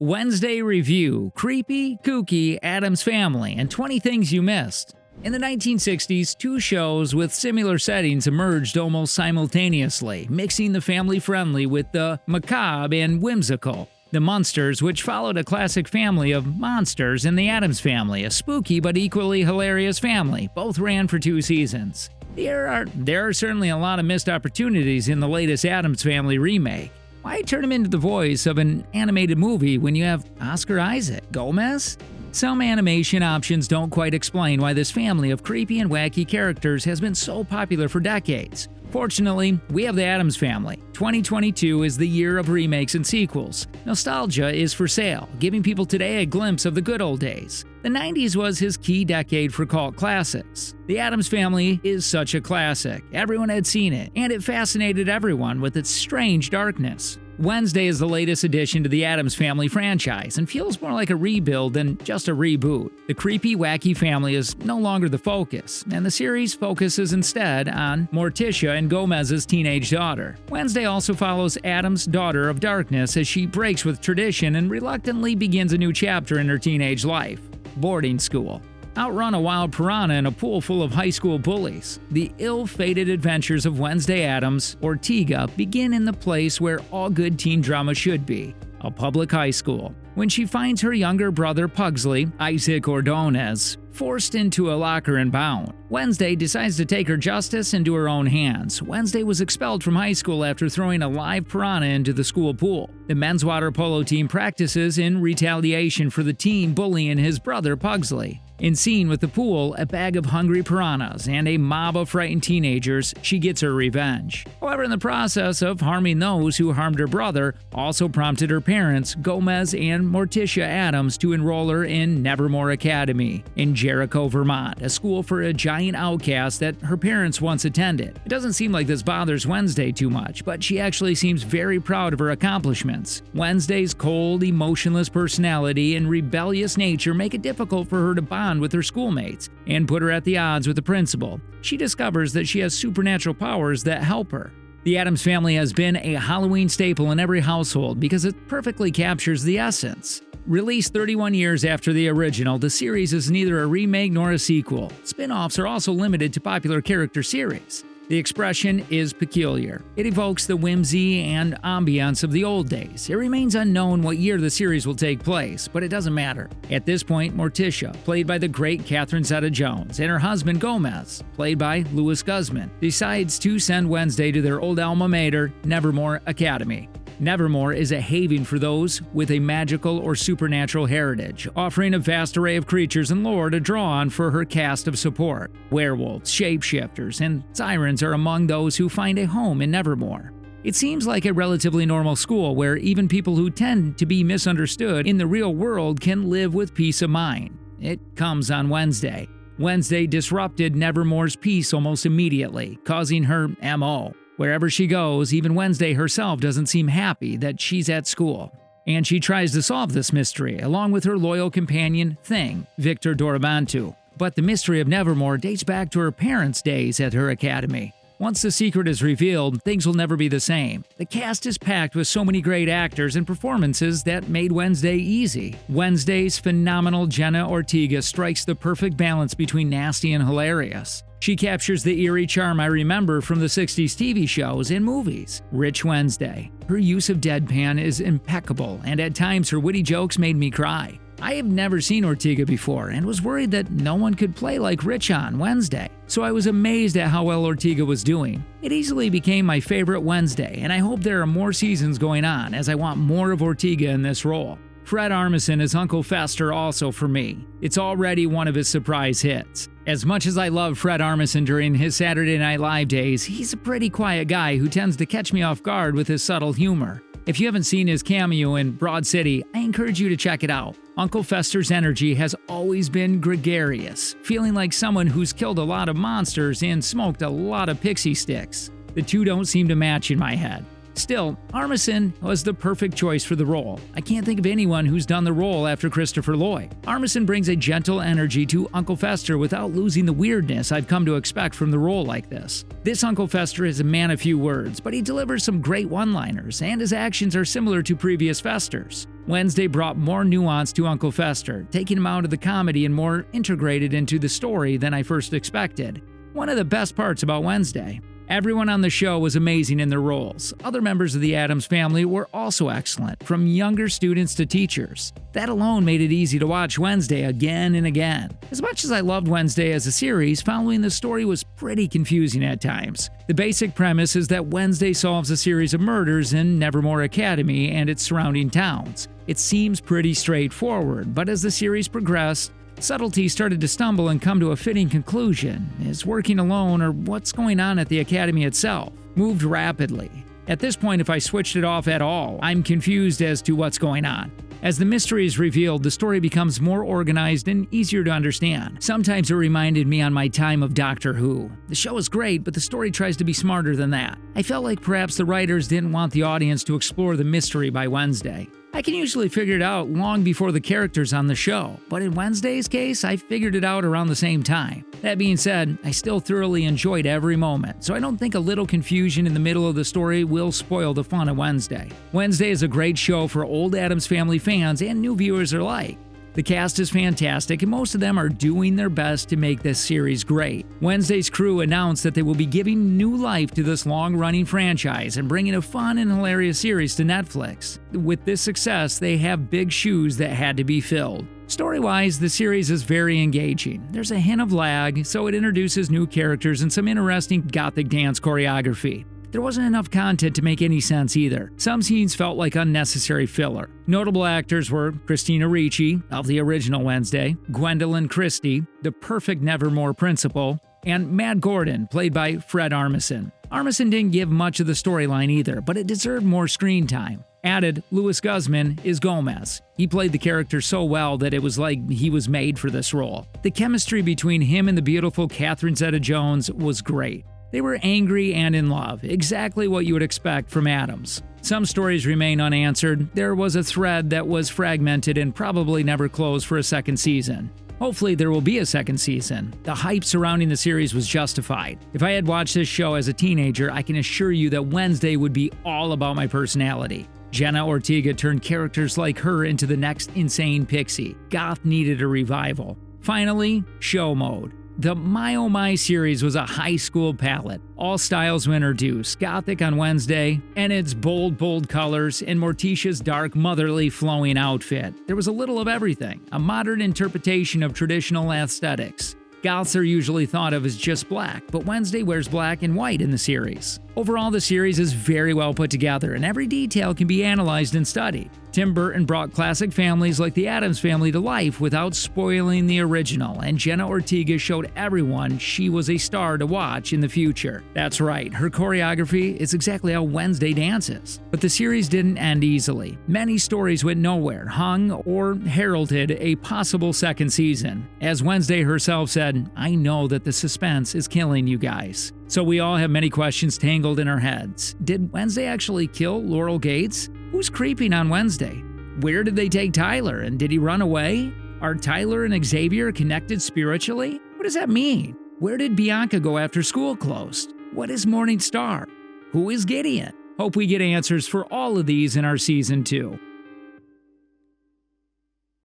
Wednesday Review, Creepy, Kooky, Addams Family, and 20 Things You Missed. In the 1960s, two shows with similar settings emerged almost simultaneously, mixing the family-friendly with the macabre and whimsical. The Munsters, which followed a classic family of monsters, and the Addams Family, a spooky but equally hilarious family, both ran for 2 seasons. There are certainly a lot of missed opportunities in the latest Addams Family remake. Why turn him into the voice of an animated movie when you have Oscar Isaac Gomez? Some animation options don't quite explain why this family of creepy and wacky characters has been so popular for decades. Fortunately, we have the Addams Family. 2022 is the year of remakes and sequels. Nostalgia is for sale, giving people today a glimpse of the good old days. The 90s was his key decade for cult classics. The Addams Family is such a classic. Everyone had seen it, and it fascinated everyone with its strange darkness. Wednesday is the latest addition to the Addams Family franchise and feels more like a rebuild than just a reboot. The creepy, wacky family is no longer the focus, and the series focuses instead on Morticia and Gomez's teenage daughter. Wednesday also follows Addams' daughter of darkness as she breaks with tradition and reluctantly begins a new chapter in her teenage life. Boarding school. Outrun a wild piranha in a pool full of high school bullies. The ill-fated adventures of Wednesday Addams, Ortega, begin in the place where all good teen drama should be, a public high school. When she finds her younger brother Pugsley, Isaac Ordonez, forced into a locker and bound, Wednesday decides to take her justice into her own hands. Wednesday was expelled from high school after throwing a live piranha into the school pool. The men's water polo team practices in retaliation for the teen bullying his brother Pugsley. In scene with the pool, a bag of hungry piranhas, and a mob of frightened teenagers, she gets her revenge. However, in the process of harming those who harmed her brother, also prompted her parents, Gomez and Morticia Addams, to enroll her in Nevermore Academy in Jericho, Vermont, a school for a giant outcast that her parents once attended. It doesn't seem like this bothers Wednesday too much, but she actually seems very proud of her accomplishments. Wednesday's cold, emotionless personality and rebellious nature make it difficult for her to bond with her schoolmates and put her at the odds with the principal. She discovers that she has supernatural powers that help her. The Addams Family has been a Halloween staple in every household because it perfectly captures the essence. Released 31 years after the original, the series is neither a remake nor a sequel. Spin-offs are also limited to popular character series. The expression is peculiar. It evokes the whimsy and ambiance of the old days. It remains unknown what year the series will take place, but it doesn't matter. At this point, Morticia, played by the great Catherine Zeta-Jones, and her husband Gomez, played by Louis Guzman, decides to send Wednesday to their old alma mater, Nevermore Academy. Nevermore is a haven for those with a magical or supernatural heritage, offering a vast array of creatures and lore to draw on for her cast of support. Werewolves, shapeshifters, and sirens are among those who find a home in Nevermore. It seems like a relatively normal school where even people who tend to be misunderstood in the real world can live with peace of mind. It comes on Wednesday. Wednesday disrupted Nevermore's peace almost immediately, causing her MO. Wherever she goes, even Wednesday herself doesn't seem happy that she's at school. And she tries to solve this mystery, along with her loyal companion, Thing, Victor Dorobantu. But the mystery of Nevermore dates back to her parents' days at her academy. Once the secret is revealed, things will never be the same. The cast is packed with so many great actors and performances that made Wednesday easy. Wednesday's phenomenal Jenna Ortega strikes the perfect balance between nasty and hilarious. She captures the eerie charm I remember from the 60s TV shows and movies. Rich Wednesday. Her use of deadpan is impeccable, and at times her witty jokes made me cry. I have never seen Ortega before and was worried that no one could play like Rich on Wednesday, so I was amazed at how well Ortega was doing. It easily became my favorite Wednesday, and I hope there are more seasons going on as I want more of Ortega in this role. Fred Armisen as Uncle Fester also for me. It's already one of his surprise hits. As much as I love Fred Armisen during his Saturday Night Live days, he's a pretty quiet guy who tends to catch me off guard with his subtle humor. If you haven't seen his cameo in Broad City, I encourage you to check it out. Uncle Fester's energy has always been gregarious, feeling like someone who's killed a lot of monsters and smoked a lot of pixie sticks. The two don't seem to match in my head. Still, Armisen was the perfect choice for the role. I can't think of anyone who's done the role after Christopher Lloyd. Armisen brings a gentle energy to Uncle Fester without losing the weirdness I've come to expect from the role like this. This Uncle Fester is a man of few words, but he delivers some great one-liners, and his actions are similar to previous Festers. Wednesday brought more nuance to Uncle Fester, taking him out of the comedy and more integrated into the story than I first expected. One of the best parts about Wednesday. Everyone on the show was amazing in their roles. Other members of the Addams family were also excellent, from younger students to teachers. That alone made it easy to watch Wednesday again and again. As much as I loved Wednesday as a series, following the story was pretty confusing at times. The basic premise is that Wednesday solves a series of murders in Nevermore Academy and its surrounding towns. It seems pretty straightforward, but as the series progressed, subtleties started to stumble and come to a fitting conclusion. Is working alone or what's going on at the academy itself moved rapidly. At this point, if I switched it off at all, I'm confused as to what's going on. As the mystery is revealed, the story becomes more organized and easier to understand. Sometimes it reminded me on my time of Doctor Who. The show is great, but the story tries to be smarter than that. I felt like perhaps the writers didn't want the audience to explore the mystery by Wednesday. I can usually figure it out long before the characters on the show, but in Wednesday's case, I figured it out around the same time. That being said, I still thoroughly enjoyed every moment, so I don't think a little confusion in the middle of the story will spoil the fun of Wednesday. Wednesday is a great show for old Addams Family fans and new viewers alike. The cast is fantastic, and most of them are doing their best to make this series great. Wednesday's crew announced that they will be giving new life to this long-running franchise and bringing a fun and hilarious series to Netflix. With this success, they have big shoes that had to be filled. Story-wise, the series is very engaging. There's a hint of lag, so it introduces new characters and some interesting gothic dance choreography. There wasn't enough content to make any sense either. Some scenes felt like unnecessary filler. Notable actors were Christina Ricci, of the original Wednesday, Gwendolyn Christie, the perfect Nevermore principal, and Matt Gordon, played by Fred Armisen. Armisen didn't give much of the storyline either, but it deserved more screen time. Added, Louis Guzman is Gomez. He played the character so well that it was like he was made for this role. The chemistry between him and the beautiful Catherine Zeta-Jones was great. They were angry and in love, exactly what you would expect from Addams. Some stories remain unanswered. There was a thread that was fragmented and probably never closed for a second season. Hopefully there will be a second season. The hype surrounding the series was justified. If I had watched this show as a teenager, I can assure you that Wednesday would be all about my personality. Jenna Ortega turned characters like her into the next insane pixie. Goth needed a revival. Finally, show mode. The My Oh My series was a high school palette. All styles were introduced, Gothic on Wednesday, and its bold colors, and Morticia's dark, motherly, flowing outfit. There was a little of everything, a modern interpretation of traditional aesthetics. Goths are usually thought of as just black, but Wednesday wears black and white in the series. Overall, the series is very well put together, and every detail can be analyzed and studied. Tim Burton brought classic families like the Addams Family to life without spoiling the original, and Jenna Ortega showed everyone she was a star to watch in the future. That's right, her choreography is exactly how Wednesday dances. But the series didn't end easily. Many stories went nowhere, hung, or heralded a possible second season. As Wednesday herself said, "I know that the suspense is killing you guys." So we all have many questions tangled in our heads. Did Wednesday actually kill Laurel Gates? Who's creeping on Wednesday? Where did they take Tyler, and did he run away? Are Tyler and Xavier connected spiritually? What does that mean? Where did Bianca go after school closed? What is Morning Star? Who is Gideon? Hope we get answers for all of these in our Season 2.